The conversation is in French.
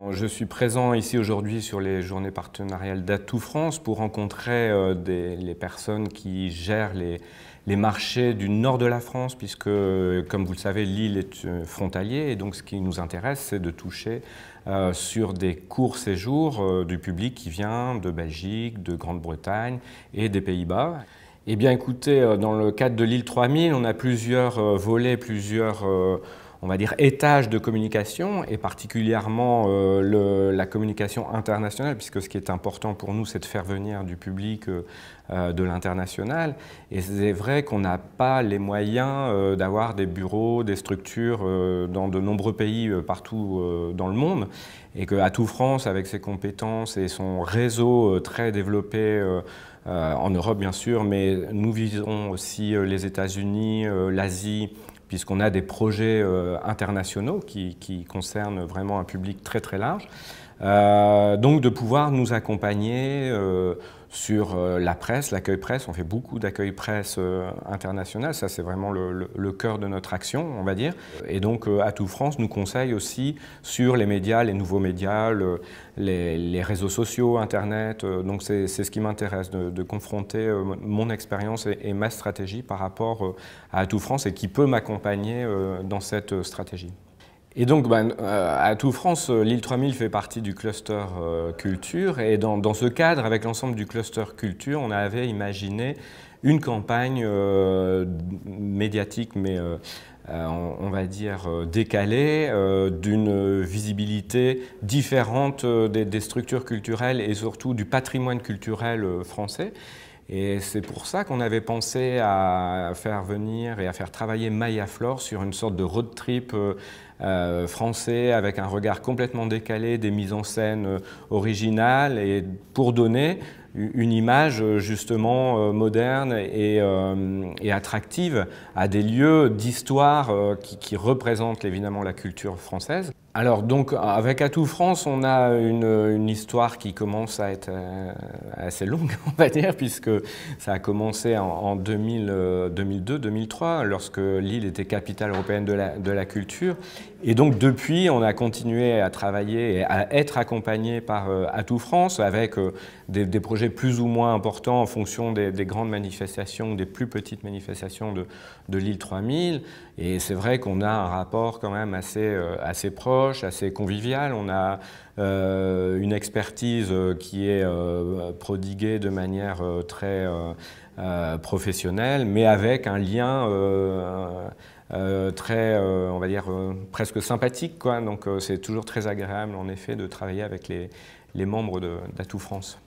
Je suis présent ici aujourd'hui sur les journées partenariales d'Atout France pour rencontrer les personnes qui gèrent les marchés du nord de la France, puisque, comme vous le savez, Lille est frontalier, et donc ce qui nous intéresse, c'est de toucher sur des courts séjours du public qui vient de Belgique, de Grande-Bretagne et des Pays-Bas. Eh bien écoutez, dans le cadre de Lille 3000, on a plusieurs volets, plusieurs on va dire étages de communication, et particulièrement la communication internationale, puisque ce qui est important pour nous, c'est de faire venir du public de l'international. Et c'est vrai qu'on n'a pas les moyens d'avoir des bureaux, des structures dans de nombreux pays partout dans le monde, et que Atout France, avec ses compétences et son réseau très développé en Europe bien sûr, mais nous visons aussi les États-Unis, l'Asie, puisqu'on a des projets internationaux qui concernent vraiment un public très très large. Donc de pouvoir nous accompagner sur la presse, l'accueil presse. On fait beaucoup d'accueil presse international, ça c'est vraiment le cœur de notre action, on va dire. Et donc Atout France nous conseille aussi sur les médias, les nouveaux médias, les réseaux sociaux, Internet. Donc c'est ce qui m'intéresse, de confronter mon expérience et ma stratégie par rapport à Atout France, et qui peut m'accompagner dans cette stratégie. Et donc, Atout France, Lille 3000 fait partie du cluster culture, et dans ce cadre, avec l'ensemble du cluster culture, on avait imaginé une campagne médiatique, mais on va dire décalée, d'une visibilité différente des structures culturelles et surtout du patrimoine culturel français. Et c'est pour ça qu'on avait pensé à faire venir et à faire travailler Maya Flore sur une sorte de road trip français, avec un regard complètement décalé, des mises en scène originales, et pour donner une image justement moderne et attractive à des lieux d'histoire qui représentent évidemment la culture française. Alors donc avec Atout France, on a une histoire qui commence à être assez longue, on va dire, puisque ça a commencé en 2002-2003, lorsque Lille était capitale européenne de la culture. Et donc depuis, on a continué à travailler et à être accompagné par Atout France, avec des projets plus ou moins importants en fonction des grandes manifestations ou des plus petites manifestations de Lille 3000. Et c'est vrai qu'on a un rapport quand même assez proche, assez convivial. On a une expertise qui est prodiguée de manière très professionnelle, mais avec un lien très, on va dire, presque sympathique, quoi. Donc c'est toujours très agréable en effet de travailler avec les membres d'Atout France.